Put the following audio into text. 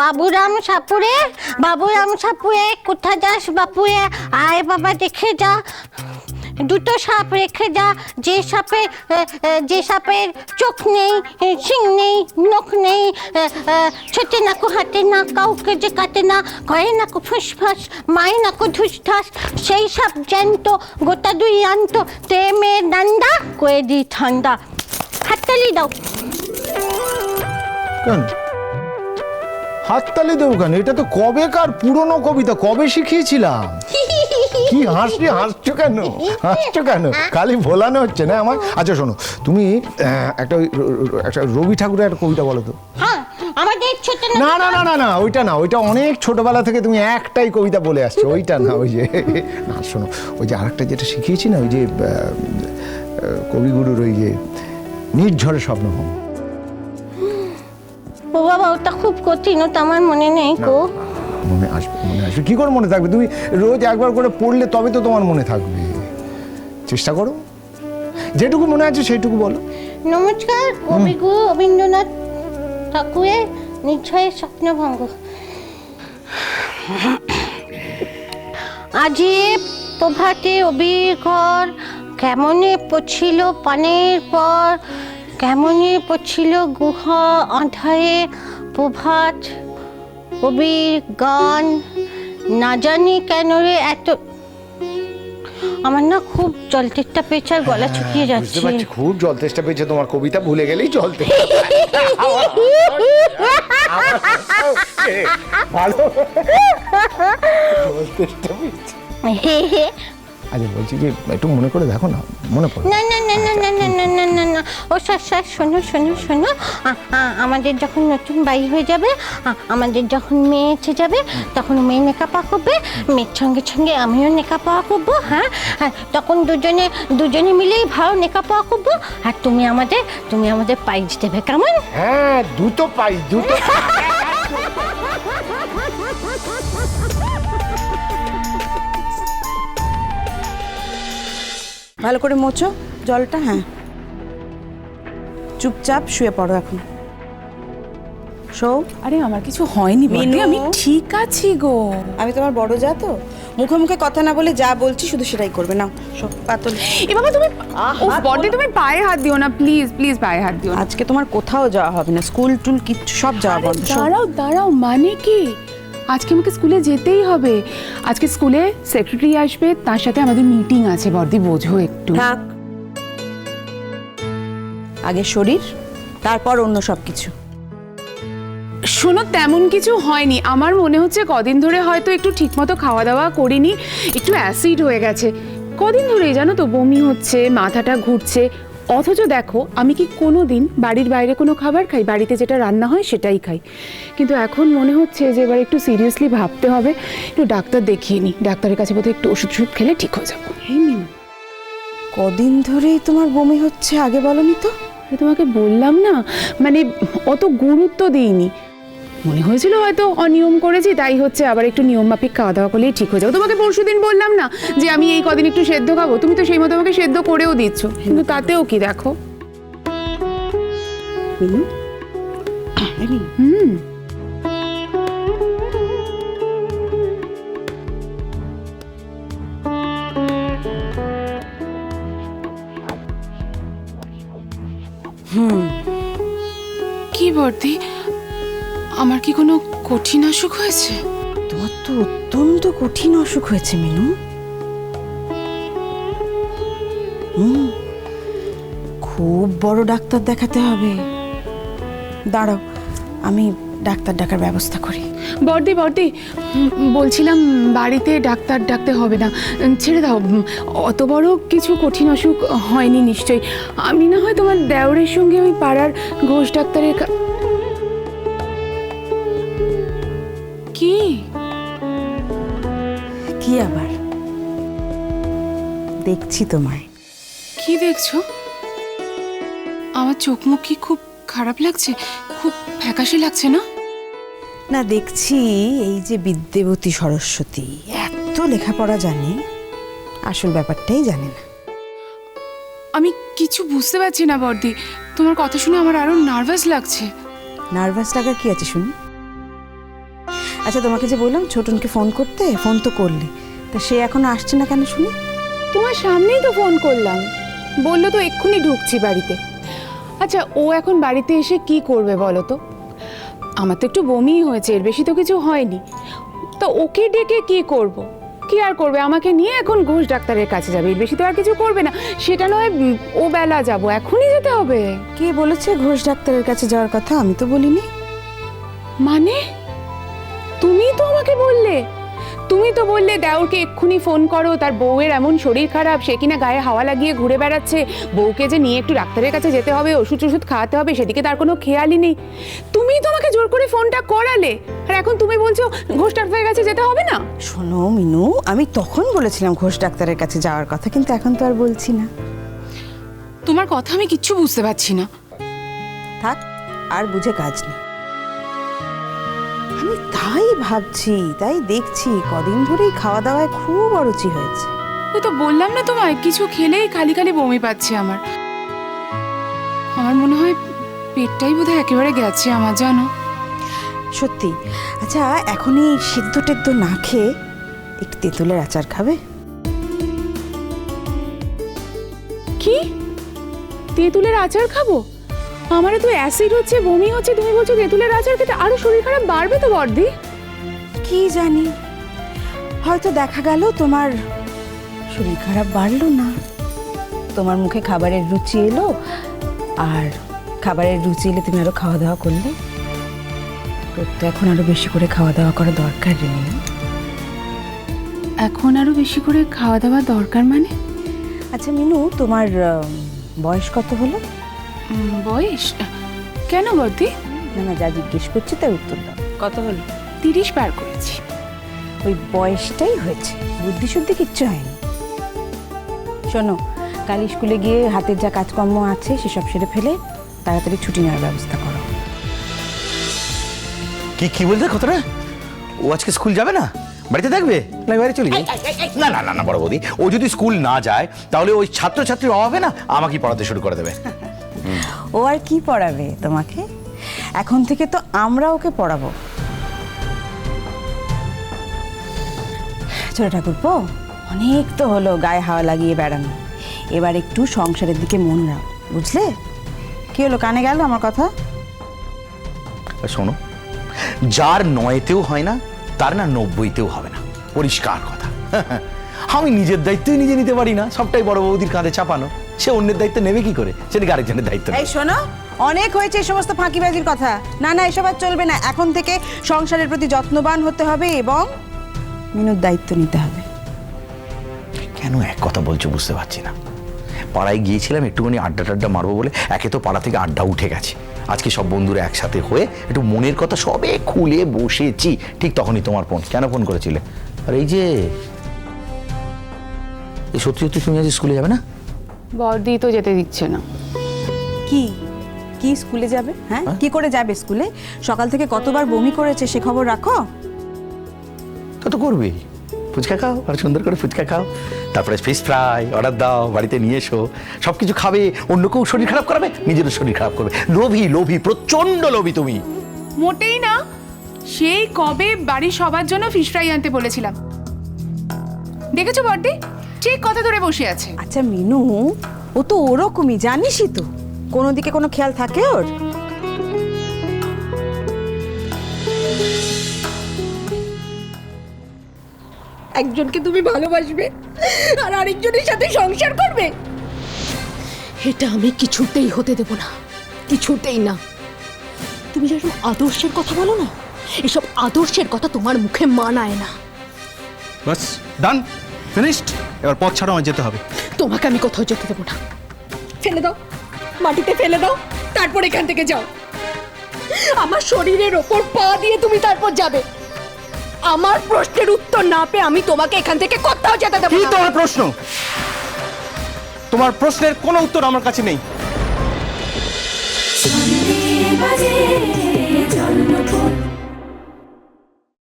বাবুরাম সাপুরে কোথা যাস বাপুরে? আয় বাবা দেখে যা, দুটো সাপ রেখে যা, যে সাপের চোখ নেই, শিং নেই, নখ নেই, ছোটে না কো হাতে না, কাউকে যে কাটে না, করে না কো ফুসফাস, মাই না কো ধুসঠাস, সেই সাপ জ্যান্ত, গোটা দুই আন্ত, তে মেয়ে ডান্ডা করে দি ঠান্ডা। হাততালি দাও। কেন হাততালি দেবো কেন? এটা তো কবেকার পুরনো কবিতা, কবে শিখিয়েছিলাম। কি হাসছো কেন? খালি ভোলানো হচ্ছে না আমার। আচ্ছা শোনো, তুমি একটা রবি ঠাকুরের একটা কবিতা বলো তো। না না না না না, ওইটা না, ওইটা অনেক ছোটবেলা থেকে তুমি একটাই কবিতা বলে আসছো, ওইটা না। ওই যে না শোনো, ওই যে আরেকটা যেটা শিখিয়েছি না, ওই যে কবিগুরুর ওই যে নির্ঝরে স্বপ্নভঙ্গ। ও বাবা, ওটা খুব কঠিন, ওটা আমার মনে নেই গো। মনে আসবে কি করে মনে থাকবে? তুমি রোজ একবার করে পড়লে তবে তো তোমার মনে থাকবে। চেষ্টা করো, যেটুকু মনে আছে সেইটুকু বলো। নমস্কার, কবিগুরু রবীন্দ্রনাথ ঠাকুরের নির্ঝরে স্বপ্নভঙ্গ। আজি প্রভাতে অবিঘর, কেমনে পড়ছিল পানের পর, কেমনে পড়ছিল গুহা আঁধারে প্রভাত, কবির গান। না জানি কেন রে এত, আমার না খুব জল তেষ্টা পেয়েছে আর গলা শুকিয়ে যাচ্ছে। বুঝতে পারছি, খুব জল তেষ্টা পেয়েছে তোমার, কবিতা ভুলে গেলেই জল তেষ্টা। ভালো জল তেষ্টা পেয়েছে। আচ্ছা বলছি যে একটু মনে করে দেখো না, মনে পড়ে। না না না না না না না না না না, ও স্যার শোনো শোনো শোনো, আমাদের যখন নতুন বাড়ি হয়ে যাবে, আমাদের যখন মেয়ে এসে যাবে, তখন মেয়ে নেকাপা করবে, মেয়ের সঙ্গে সঙ্গে আমিও নেকাপা করবো। হ্যাঁ, তখন দুজনে মিলেই ভালো নেকাপা করবো। আর তুমি আমাদের পাইজ দেবে, কেমন? হ্যাঁ, দুটো পাই, দুটো। ভালো করে মোছো জলটা। হ্যাঁ, চুপচাপ শুয়ে পড়ো এখন। আরে আমার কিছু হয়নি মিনু, আমি ঠিক আছি গো। আমি তোমার বড় যা, তো মুখে মুখে কথা না বলে যা বলছি শুধু সেটাই করবে। না সব পাতল। এ বাবা তুমি, বড়দি তুমি পায়ে হাত দিও না, প্লিজ প্লিজ পায়ে হাত দিও না। আজকে তোমার কোথাও যাওয়া হবে না, স্কুল টুল কিচ্ছু সব যাওয়া বন্ধ। দাঁড়াও, মানে কি? আজকে আমাকে স্কুলে যেতেই হবে। আজকে স্কুলে সেক্রেটারি আসবে, তার সাথে আমাদের মিটিং আছে বড়দি, বোঝো একটু। থাক, আগে শরীর, তারপর অন্য সব কিছু। শোনো, তেমন কিছু হয়নি, আমার মনে হচ্ছে কদিন ধরে হয়তো একটু ঠিকমতো খাওয়া দাওয়া করিনি, একটু অ্যাসিড হয়ে গেছে কদিন ধরেই, জানো তো, বমি হচ্ছে, মাথাটা ঘুরছে। অথচ দেখো, আমি কি কোনো দিন বাড়ির বাইরে কোনো খাবার খাই? বাড়িতে যেটা রান্না হয় সেটাই খাই। কিন্তু এখন মনে হচ্ছে যে এবার একটু সিরিয়াসলি ভাবতে হবে, একটু ডাক্তার দেখিয়ে নিই। ডাক্তারের কাছে বোধহয় একটু ওষুধ খেলে ঠিক হয়ে যাবো। এই মিনু, কদিন ধরেই তোমার বমি হচ্ছে, আগে বলনি তো? তোমাকে বললাম না, মানে অত গুরুত্ব দিইনি, মনে হয়েছিল হয়তো অনিয়ম করেছি, তাই হচ্ছে। আবার একটু নিয়ম মাফিক খাওয়া দাওয়া করলেই ঠিক হয়ে যাবে। তোমাকে পরশুদিন বললাম না যে আমি এই কদিন একটু সেদ্ধ খাবো, তুমি তো সেই মতো আমাকে সেদ্ধ করেও দিচ্ছ, কিন্তু তাতেও কি দেখো। কি বর্দি, আমার কি কোনো কঠিন অসুখ হয়েছে? তোমার তো অত্যন্ত কঠিন অসুখ হয়েছে মিনু। খুব বড় ডাক্তার দেখাতে হবে। দাঁড়াও, আমি ডাক্তার ডাকার ব্যবস্থা করি। বর্দি বলছিলাম, বাড়িতে ডাক্তার ডাকতে হবে না, ছেড়ে দাও। অত বড় কিছু কঠিন অসুখ হয়নি নিশ্চয়ই। আমি না হয় তোমার দেওরের সঙ্গে ওই পাড়ার ঘোষ ডাক্তারের কি আবার দেখছি তোমায়। কি দেখছো? আমার চোখ মুখ কি খুব খারাপ লাগছে? খুব ফ্যাকাশে লাগছে না? না, দেখছি এই যে বিদ্যাবতী সরস্বতী এত লেখাপড়া জানে, আসল ব্যাপারটাই জানে না। আমি কিছু বুঝতে পারছি না বর্দি, তোমার কথা শুনে আমার আরো নার্ভাস লাগছে। নার্ভাস লাগার কি আছে শুনি? আচ্ছা তোমাকে যে বললাম ছোটনকে ফোন করতে, ফোন তো করলে, তা সে এখনো আসছে না কেন শুনি? তোমার সামনেই তো ফোন করলাম, বললো তো এক্ষুনি ঢুকছি বাড়িতে। আচ্ছা ও এখন বাড়িতে এসে কি করবে বলো তো? আমার তো একটু বমি হয়েছে, এর বেশি তো কিছু হয়নি। তো ওকে ডেকে কি করব? কি আর করবে, আমাকে নিয়ে এখন ঘোষ ডাক্তারের কাছে যাবে, এর বেশি তো আর কিছু করবে না। সেটা নয় ও বেলা যাব, এখনই যেতে হবে। কে বলেছে ঘোষ ডাক্তারের কাছে যাওয়ার কথা? আমি তো বলিনি। মানে তুমি তো আমাকে বললে, তুমি তো বললে দেওরকে এক্ষুনি ফোন করো, তার বউয়ের এমন শরীর খারাপ, সে কিনা গায়ে হাওয়া লাগিয়ে ঘুরে বেড়াচ্ছে, বউকে যে নিয়ে একটু ডাক্তারের কাছে যেতে হবে, ওষুধ টষুধ খাওয়াতে হবে, সেদিকে তার কোনো খেয়ালই নেই। তুমিই তো আমাকে জোর করে ফোনটা করালে, আর এখন তুমি বলছো ঘোষ ডাক্তারের কাছে যেতে হবে না। শোনো মিনু, আমি তখন বলেছিলাম ঘোষ ডাক্তারের কাছে যাওয়ার কথা, কিন্তু এখন তো আর বলছি না। তোমার কথা আমি কিচ্ছু বুঝতে পারছি না। থাক, আর বুঝে কাজ নেই। আমি তাই ভাবছি, তাই দেখছি, কদিন ধরেই খাওয়া দাওয়ায় খুব অরুচি হয়েছে। ওই তো বললাম না তোমায়, কিছু খেলেই খালি খালি বমি পাচ্ছে আমার। আমার মনে হয় পেটটাই বোধহয় একেবারে গেছে আমার, জানো। সত্যি। আচ্ছা এখনই সিদ্ধ টেদ্ধ না খেয়ে একটু তেঁতুলের আচার খাবে? কি তেঁতুলের আচার খাবো? আমারও তো অ্যাসিড হচ্ছে, বমি হচ্ছে, তুমি বলছো তেঁতুলের আচার খেতে আরো শরীর খারাপ বাড়বে তো বর্দি। কি জানি, হয়তো দেখা গেল তোমার শরীর খারাপ বাড়লো না, তোমার মুখে খাবারের রুচি এলো, আর খাবারের রুচি এলে তুমি আরো খাওয়া দাওয়া করলে। তোর তো এখন আরো বেশি করে খাওয়া দাওয়া করা দরকার রে মিনু। এখন আরো বেশি করে খাওয়া দাওয়া দরকার মানে? আচ্ছা মিনু, তোমার বয়স কত হলো? বয়স কেন বর্দি? না না, যা জিজ্ঞেস করছি তার উত্তর দাও। কত হলো? 30 পার করেছি। ওই বয়সটাই হয়েছে, বুদ্ধি শুদ্ধি কিচ্ছু হয়নি। শোনো, কাল স্কুলে গিয়ে হাতের যা কাজকর্ম আছে সেসব সেরে ফেলে তাড়াতাড়ি ছুটি নেওয়ার ব্যবস্থা করো। কি কি বলতে কতটা? ও আজকে স্কুল যাবে না, বাড়িতে থাকবে না বাইরে চলে যাবে? না না না না বড় বৌদি, ও যদি স্কুল না যায় তাহলে ওই ছাত্রছাত্রীর অভাবে না আমাকেই পড়াতে শুরু করে দেবে। ও আর কি পড়াবে তোমাকে? এখন থেকে তো আমরা ওকে পড়াবো। ছোট ঠাকুরপো, অনেক তো হলো গায়ে হাওয়া লাগিয়ে বেড়ানো, এবার একটু সংসারের দিকে মন দাও, বুঝলে? কি হলো, কানে গেল আমার কথা? আর শোনো, যার 9তেও হয় না তার না 90তেও হবে না, পরিষ্কার কথা। আমি নিজের দায়িত্বই নিজে নিতে পারি না, সবটাই বড় বৌদির কাঁধে চাপানো। সে অন্যের দায়িত্ব নেবে কি করে? সেটাকে আরেকজনের দায়িত্ব নেবে। এই শোনো, অনেক হয়েছে এই সমস্ত ফাঁকিবাজির কথা। না না, এসব আর চলবে না। এখন থেকে সংসারের প্রতি যত্নবান হতে হবে এবং মিনুর দায়িত্ব নিতে হবে। কেন এক কথা বলছো বুঝতে পারছি না। পাড়ায় গিয়েছিলাম একটুখানি আড্ডা টাড্ডা মারবো বলে, একে তো পাড়া থেকে আড্ডা উঠে গেছে। আজকে সব বন্ধুরা একসাথে হয়ে একটু মনের কথা সবে খুলে বসেছি, ঠিক তখনই তোমার ফোন। কেন ফোন করেছিলে? আর এই যে এই সত্যি সত্যি তুমি আজ স্কুলে যাবে না? বর্দি তো যেতে দিচ্ছে না। কি কি স্কুলে যাবে? হ্যাঁ, কি করে যাবে স্কুলে? সকাল থেকে কতবার বমি করেছে সে খবর রাখো? তা তো করবেই। ফুচকা খাও, আর সুন্দর করে ফুচকা খাও, তারপরে ফিশ ফ্রাই অর্ডার দাও, বাড়িতে নিয়ে এসো, সব কিছু খাবে, অন্যকেও শরীর খারাপ করাবে, নিজেরও শরীর খারাপ করবে। লোভী লোভী, প্রচন্ড লোভী তুমি। মোটেই না, সেই কবে বাড়ির সবার জন্য ফিশ ফ্রাই আনতে বলেছিলাম, দেখেছো বর্দি? ঠিক কথা ধরে বসে আছে। আচ্ছা মিনু, ও তো ওরকমই, জানিসই তো, কোনো দিকে কোনো খেয়াল থাকে ওর? একজনকে তুমি ভালোবাসবে আর আরেকজনের সাথে সংসার করবে, এটা আমি কিছুতেই হতে দেব না, কিছুতেই না। তুমি যেসব আদর্শের কথা বলো না, এসব আদর্শের কথা তোমার মুখে মানায় না। বাস ডান, ফিনিশড। এবার পথ ছাড়া আমার যেতে হবে। তোমাকে আমি কোথাও যেতে দেবো না। ফেলে দাও, মাটিতে ফেলে দাও, তারপর এখান থেকে যাও। আমার শরীরের ওপর পা দিয়ে তুমি তারপর যাবে। আমার প্রশ্নের উত্তর না পেয়ে আমি তোমাকে এখান থেকে কোথাও যেতে দেবো কি না। তোমার প্রশ্ন? তোমার প্রশ্নের কোনো উত্তর আমার কাছে নেই। বাজে জন্মপথ